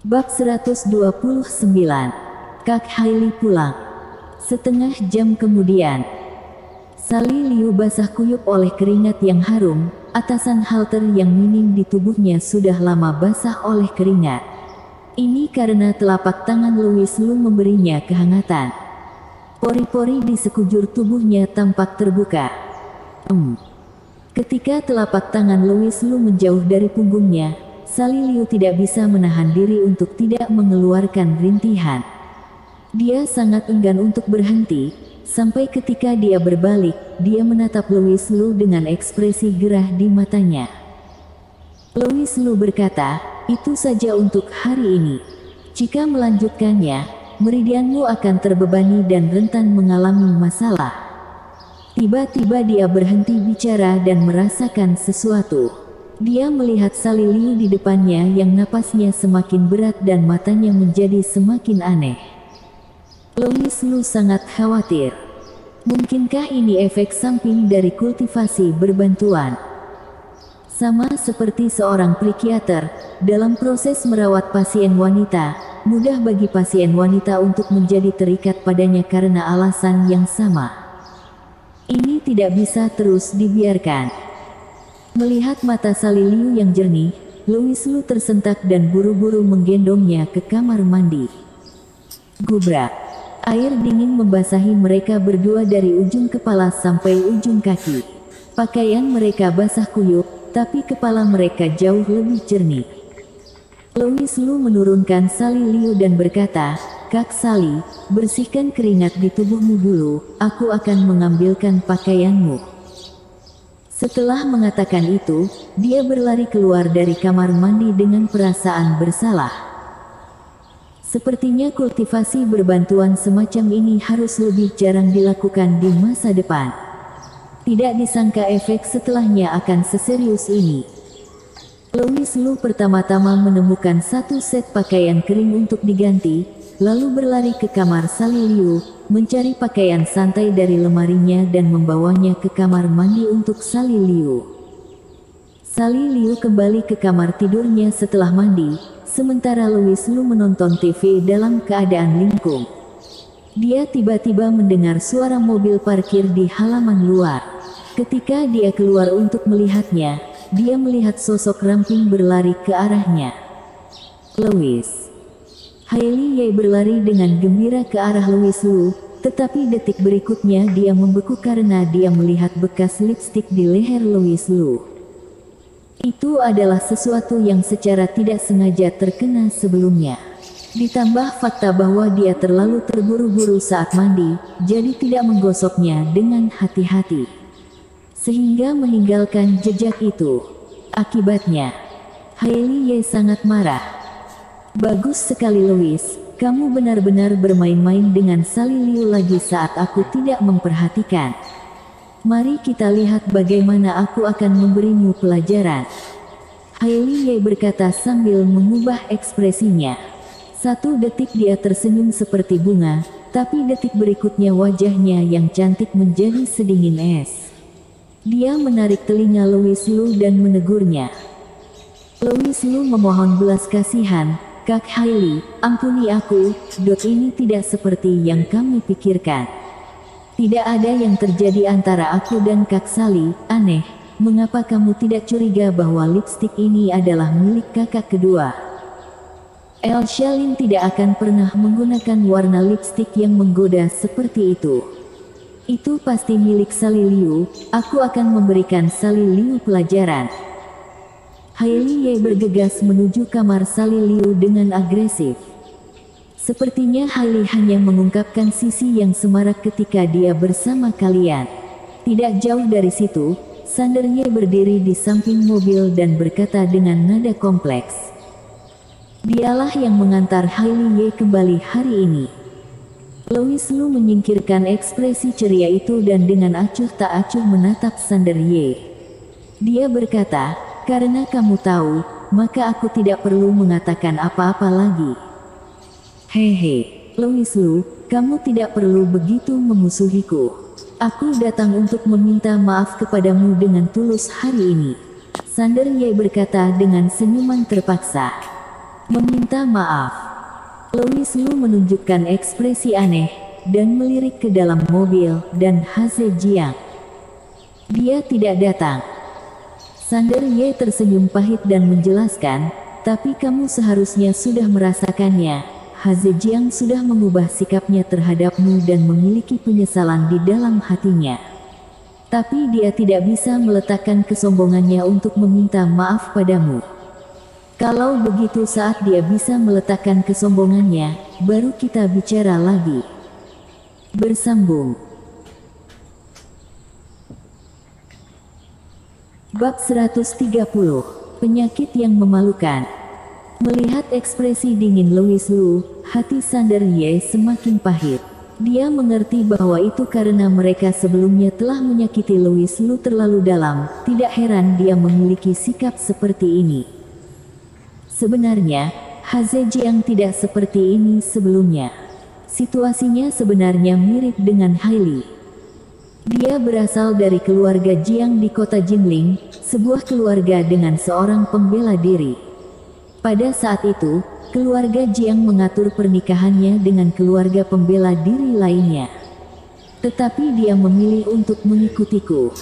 Bab 129. Kak Hailey pulang. Setengah jam kemudian, Sally Liu basah kuyup oleh keringat yang harum. Atasan halter yang minim di tubuhnya sudah lama basah oleh keringat. Ini karena telapak tangan Louis Lu memberinya kehangatan. Pori-pori di sekujur tubuhnya tampak terbuka. Ketika telapak tangan Louis Lu menjauh dari punggungnya, Sally Liu tidak bisa menahan diri untuk tidak mengeluarkan rintihan. Dia sangat enggan untuk berhenti, sampai ketika dia berbalik, dia menatap Louis Lu dengan ekspresi gerah di matanya. Louis Lu berkata, "Itu saja untuk hari ini. Jika melanjutkannya, meridianmu akan terbebani dan rentan mengalami masalah." Tiba-tiba dia berhenti bicara dan merasakan sesuatu. Dia melihat Sally Liu di depannya yang napasnya semakin berat dan matanya menjadi semakin aneh. Louis Lu sangat khawatir. Mungkinkah ini efek samping dari kultivasi berbantuan? Sama seperti seorang psikiater, dalam proses merawat pasien wanita, mudah bagi pasien wanita untuk menjadi terikat padanya karena alasan yang sama. Ini tidak bisa terus dibiarkan. Melihat mata Sally Liu yang jernih, Louis Lu tersentak dan buru-buru menggendongnya ke kamar mandi. Gubrak. Air dingin membasahi mereka berdua dari ujung kepala sampai ujung kaki. Pakaian mereka basah kuyup, tapi kepala mereka jauh lebih jernih. Louis Lu menurunkan Sally Liu dan berkata, "Kak Sally, bersihkan keringat di tubuhmu dulu, aku akan mengambilkan pakaianmu." Setelah mengatakan itu, dia berlari keluar dari kamar mandi dengan perasaan bersalah. Sepertinya kultivasi berbantuan semacam ini harus lebih jarang dilakukan di masa depan. Tidak disangka efek setelahnya akan seserius ini. Louis Lu pertama-tama menemukan satu set pakaian kering untuk diganti, lalu berlari ke kamar Sally Liu, mencari pakaian santai dari lemarinya dan membawanya ke kamar mandi untuk Sally Liu. Sally Liu kembali ke kamar tidurnya setelah mandi, sementara Louis Lu menonton TV dalam keadaan linglung. Dia tiba-tiba mendengar suara mobil parkir di halaman luar. Ketika dia keluar untuk melihatnya, dia melihat sosok ramping berlari ke arahnya. Louis. Hailey Ye berlari dengan gembira ke arah Louis Lu, tetapi detik berikutnya dia membeku karena dia melihat bekas lipstik di leher Louis Lu. Itu adalah sesuatu yang secara tidak sengaja terkena sebelumnya. Ditambah fakta bahwa dia terlalu terburu-buru saat mandi, jadi tidak menggosoknya dengan hati-hati, sehingga meninggalkan jejak itu. Akibatnya, Hailey Ye sangat marah. "Bagus sekali Louis, kamu benar-benar bermain-main dengan Sally Liu lagi saat aku tidak memperhatikan. Mari kita lihat bagaimana aku akan memberimu pelajaran." Hailey Ye berkata sambil mengubah ekspresinya. Satu detik dia tersenyum seperti bunga, tapi detik berikutnya wajahnya yang cantik menjadi sedingin es. Dia menarik telinga Louis Lu dan menegurnya. Louis Lu memohon belas kasihan, "Kak Hailey, ampuni aku, ini tidak seperti yang kami pikirkan. Tidak ada yang terjadi antara aku dan Kak Sally. Aneh, mengapa kamu tidak curiga bahwa lipstik ini adalah milik kakak kedua? Elsa Lin tidak akan pernah menggunakan warna lipstik yang menggoda seperti itu. Itu pasti milik Sally Liu, aku akan memberikan Sally Liu pelajaran." Hailey Ye bergegas menuju kamar Sally Liu dengan agresif. Sepertinya Hailey hanya mengungkapkan sisi yang semarak ketika dia bersama kalian. Tidak jauh dari situ, Sander Ye berdiri di samping mobil dan berkata dengan nada kompleks. Dialah yang mengantar Hailey Ye kembali hari ini. Louis Lu menyingkirkan ekspresi ceria itu dan dengan acuh tak acuh menatap Sander Ye. Dia berkata, "Karena kamu tahu, maka aku tidak perlu mengatakan apa-apa lagi." "Hehe, Louis Lu, kamu tidak perlu begitu memusuhiku. Aku datang untuk meminta maaf kepadamu dengan tulus hari ini." Sander Ye berkata dengan senyuman terpaksa. Meminta maaf. Louis Lu menunjukkan ekspresi aneh dan melirik ke dalam mobil dan Haze Jiang. Dia tidak datang. Sander Ye tersenyum pahit dan menjelaskan, tapi kamu seharusnya sudah merasakannya. Haze Jiang sudah mengubah sikapnya terhadapmu dan memiliki penyesalan di dalam hatinya. Tapi dia tidak bisa meletakkan kesombongannya untuk meminta maaf padamu. Kalau begitu saat dia bisa meletakkan kesombongannya, baru kita bicara lagi. Bersambung. Bab 130. Penyakit yang memalukan. Melihat ekspresi dingin Louis Lu, hati Sander Ye semakin pahit. Dia mengerti bahwa itu karena mereka sebelumnya telah menyakiti Louis Lu terlalu dalam. Tidak heran dia memiliki sikap seperti ini. Sebenarnya, Haze Jiang tidak seperti ini sebelumnya. Situasinya sebenarnya mirip dengan Hailey. Dia berasal dari keluarga Jiang di kota Jinling, sebuah keluarga dengan seorang pembela diri. Pada saat itu, keluarga Jiang mengatur pernikahannya dengan keluarga pembela diri lainnya. Tetapi dia memilih untuk mengikutiku.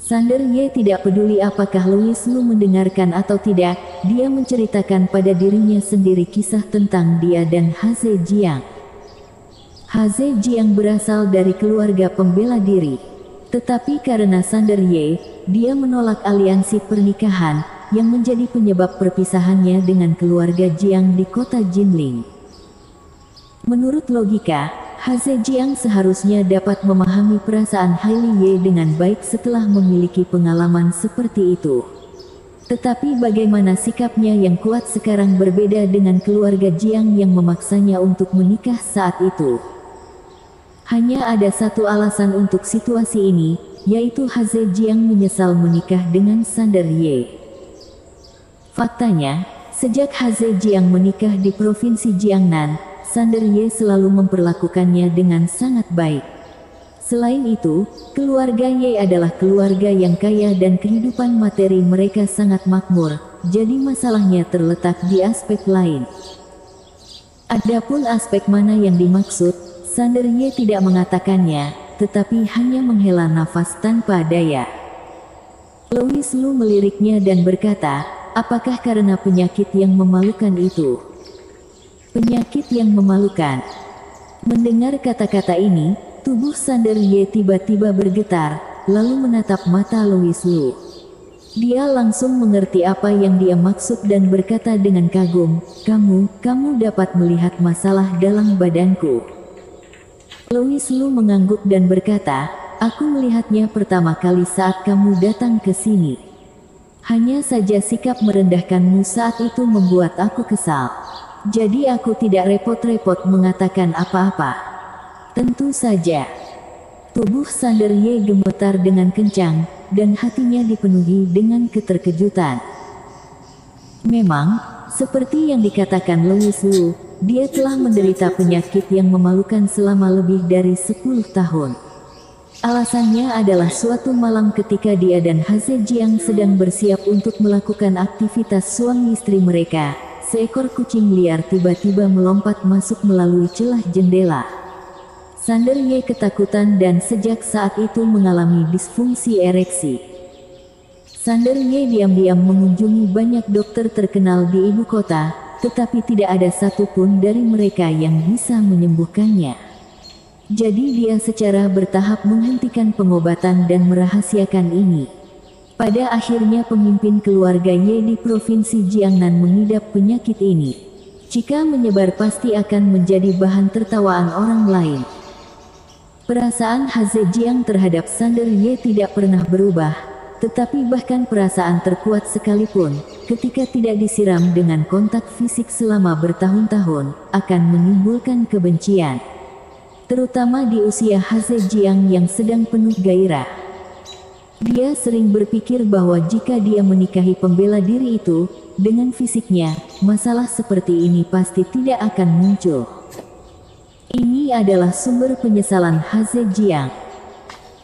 Sander Ye tidak peduli apakah Louis Lu mendengarkan atau tidak, dia menceritakan pada dirinya sendiri kisah tentang dia dan Haze Jiang. Haze Jiang berasal dari keluarga pembela diri. Tetapi karena Sander Ye, dia menolak aliansi pernikahan, yang menjadi penyebab perpisahannya dengan keluarga Jiang di kota Jinling. Menurut logika, Haze Jiang seharusnya dapat memahami perasaan Hailey Ye dengan baik setelah memiliki pengalaman seperti itu. Tetapi bagaimana sikapnya yang kuat sekarang berbeda dengan keluarga Jiang yang memaksanya untuk menikah saat itu. Hanya ada satu alasan untuk situasi ini, yaitu Haze Jiang menyesal menikah dengan Sander Ye. Faktanya, sejak Haze Jiang menikah di provinsi Jiangnan, Sander Ye selalu memperlakukannya dengan sangat baik. Selain itu, keluarga Ye adalah keluarga yang kaya dan kehidupan materi mereka sangat makmur, jadi masalahnya terletak di aspek lain. Adapun aspek mana yang dimaksud, Sander Ye tidak mengatakannya, tetapi hanya menghela nafas tanpa daya. Louis Lu meliriknya dan berkata, apakah karena penyakit yang memalukan itu? Penyakit yang memalukan. Mendengar kata-kata ini, tubuh Sander Ye tiba-tiba bergetar, lalu menatap mata Louis Lu. Dia langsung mengerti apa yang dia maksud dan berkata dengan kagum, kamu dapat melihat masalah dalam badanku. Louis Lu mengangguk dan berkata, aku melihatnya pertama kali saat kamu datang ke sini. Hanya saja sikap merendahkanmu saat itu membuat aku kesal. Jadi aku tidak repot-repot mengatakan apa-apa. Tentu saja. Tubuh Sander Ye gemetar dengan kencang, dan hatinya dipenuhi dengan keterkejutan. Memang, seperti yang dikatakan Louis Lu, dia telah menderita penyakit yang memalukan selama lebih dari 10 tahun. Alasannya adalah suatu malam ketika dia dan Haze Jiang sedang bersiap untuk melakukan aktivitas suami istri mereka, seekor kucing liar tiba-tiba melompat masuk melalui celah jendela. Sander Ye ketakutan dan sejak saat itu mengalami disfungsi ereksi. Sander Ye diam-diam mengunjungi banyak dokter terkenal di ibu kota, tetapi tidak ada satupun dari mereka yang bisa menyembuhkannya. Jadi dia secara bertahap menghentikan pengobatan dan merahasiakan ini. Pada akhirnya pemimpin keluarga Ye di provinsi Jiangnan mengidap penyakit ini. Jika menyebar pasti akan menjadi bahan tertawaan orang lain. Perasaan Haze Jiang terhadap Sander Ye tidak pernah berubah, tetapi bahkan perasaan terkuat sekalipun, ketika tidak disiram dengan kontak fisik selama bertahun-tahun, akan menimbulkan kebencian. Terutama di usia Haze Jiang yang sedang penuh gairah. Dia sering berpikir bahwa jika dia menikahi pembela diri itu, dengan fisiknya, masalah seperti ini pasti tidak akan muncul. Ini adalah sumber penyesalan Haze Jiang.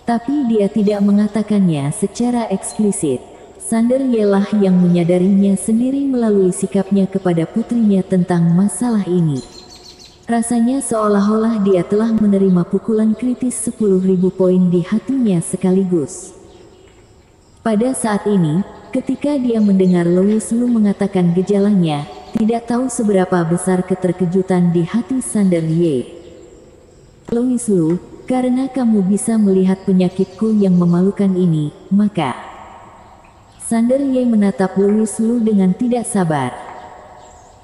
Tapi dia tidak mengatakannya secara eksplisit. Sander Ye-lah yang menyadarinya sendiri melalui sikapnya kepada putrinya tentang masalah ini. Rasanya seolah-olah dia telah menerima pukulan kritis 10.000 poin di hatinya sekaligus. Pada saat ini, ketika dia mendengar Louis Lu mengatakan gejalanya, tidak tahu seberapa besar keterkejutan di hati Sander Ye. Louis Lu, karena kamu bisa melihat penyakitku yang memalukan ini, maka... Sander Ye menatap Louis Lu dengan tidak sabar.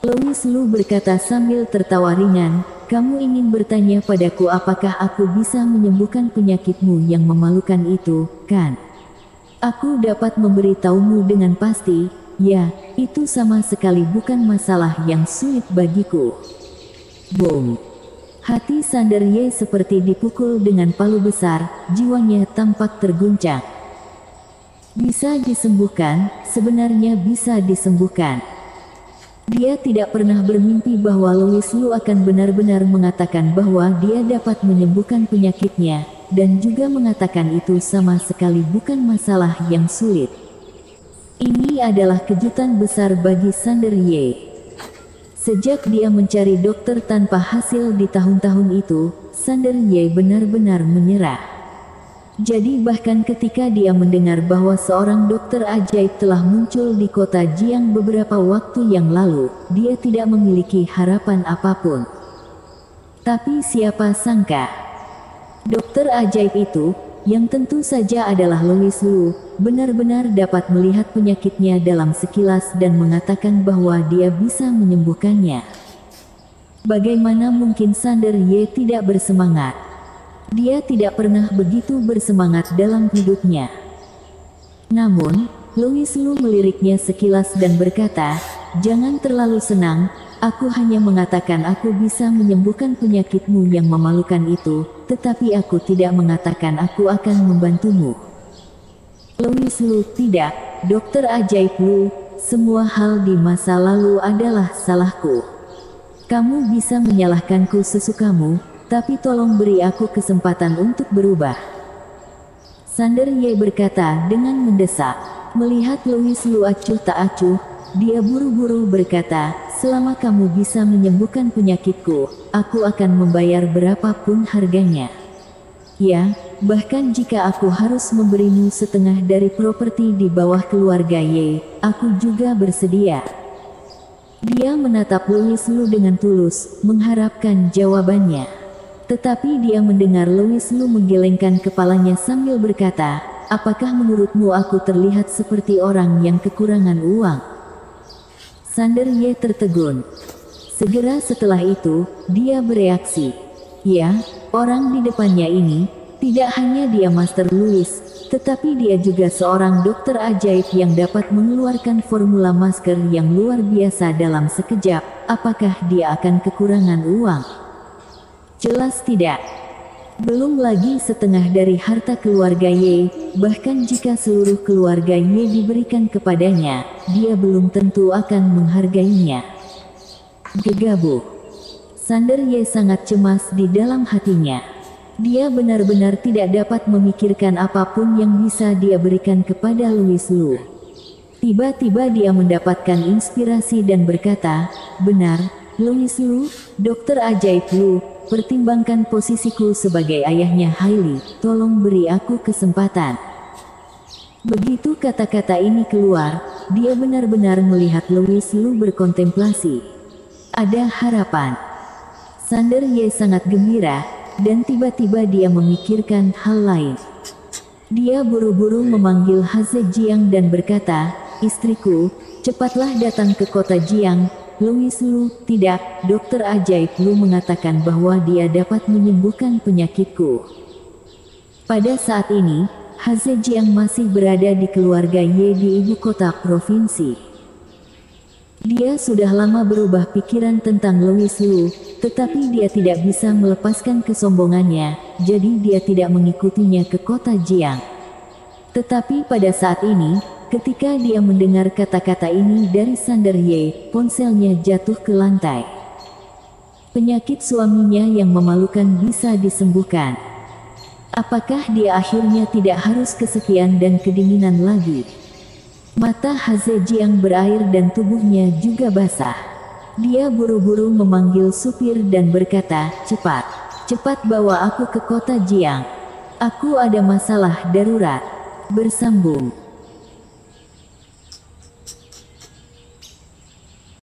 Louis Lu berkata sambil tertawa ringan, kamu ingin bertanya padaku apakah aku bisa menyembuhkan penyakitmu yang memalukan itu, kan? Aku dapat memberitahumu dengan pasti, ya, itu sama sekali bukan masalah yang sulit bagiku. Boom. Hati Sander Ye seperti dipukul dengan palu besar, jiwanya tampak terguncang. Bisa disembuhkan, sebenarnya bisa disembuhkan. Dia tidak pernah bermimpi bahwa Louis Lu akan benar-benar mengatakan bahwa dia dapat menyembuhkan penyakitnya, dan juga mengatakan itu sama sekali bukan masalah yang sulit. Ini adalah kejutan besar bagi Sander Ye. Sejak dia mencari dokter tanpa hasil di tahun-tahun itu, Sander Ye benar-benar menyerah. Jadi bahkan ketika dia mendengar bahwa seorang dokter ajaib telah muncul di kota Jiang beberapa waktu yang lalu, dia tidak memiliki harapan apapun. Tapi siapa sangka, dokter ajaib itu, yang tentu saja adalah Louis Lu, benar-benar dapat melihat penyakitnya dalam sekilas dan mengatakan bahwa dia bisa menyembuhkannya. Bagaimana mungkin Sander Ye tidak bersemangat? Dia tidak pernah begitu bersemangat dalam hidupnya. Namun, Louis Lu meliriknya sekilas dan berkata, jangan terlalu senang, aku hanya mengatakan aku bisa menyembuhkan penyakitmu yang memalukan itu, tetapi aku tidak mengatakan aku akan membantumu. Louis Lu, tidak, dokter ajaib Lu, semua hal di masa lalu adalah salahku. Kamu bisa menyalahkanku sesukamu, tapi tolong beri aku kesempatan untuk berubah. Sander Ye berkata dengan mendesak. Melihat Louis Lu acuh tak acuh, dia buru-buru berkata, selama kamu bisa menyembuhkan penyakitku, aku akan membayar berapapun harganya. Ya, bahkan jika aku harus memberimu setengah dari properti di bawah keluarga Ye, aku juga bersedia. Dia menatap Louis Lu dengan tulus, mengharapkan jawabannya. Tetapi dia mendengar Louis Lu menggelengkan kepalanya sambil berkata, apakah menurutmu aku terlihat seperti orang yang kekurangan uang? Sander Ye tertegun. Segera setelah itu, dia bereaksi. Ya, orang di depannya ini, tidak hanya dia Master Louis, tetapi dia juga seorang dokter ajaib yang dapat mengeluarkan formula masker yang luar biasa dalam sekejap. Apakah dia akan kekurangan uang? Jelas tidak. Belum lagi setengah dari harta keluarga Ye, bahkan jika seluruh keluarga Ye diberikan kepadanya, dia belum tentu akan menghargainya. Gegabah. Sander Ye sangat cemas di dalam hatinya. Dia benar-benar tidak dapat memikirkan apapun yang bisa dia berikan kepada Louis Lu. Tiba-tiba dia mendapatkan inspirasi dan berkata, benar, Louis Lu, dokter ajaib Lu, pertimbangkan posisiku sebagai ayahnya Hailey, tolong beri aku kesempatan. Begitu kata-kata ini keluar, dia benar-benar melihat Louis Lu berkontemplasi. Ada harapan. Sander Ye sangat gembira, dan tiba-tiba dia memikirkan hal lain. Dia buru-buru memanggil Haze Jiang dan berkata, istriku, cepatlah datang ke kota Jiang. Louis Lu, tidak, dokter ajaib Lu mengatakan bahwa dia dapat menyembuhkan penyakitku. Pada saat ini, Haze Jiang masih berada di keluarga Ye di ibu kota provinsi. Dia sudah lama berubah pikiran tentang Louis Lu, tetapi dia tidak bisa melepaskan kesombongannya, jadi dia tidak mengikutinya ke kota Jiang. Tetapi pada saat ini, ketika dia mendengar kata-kata ini dari Sander Ye, ponselnya jatuh ke lantai. Penyakit suaminya yang memalukan bisa disembuhkan. Apakah dia akhirnya tidak harus kesepian dan kedinginan lagi? Mata Haze Jiang berair dan tubuhnya juga basah. Dia buru-buru memanggil supir dan berkata, "Cepat, cepat bawa aku ke kota Jiang. Aku ada masalah darurat." Bersambung.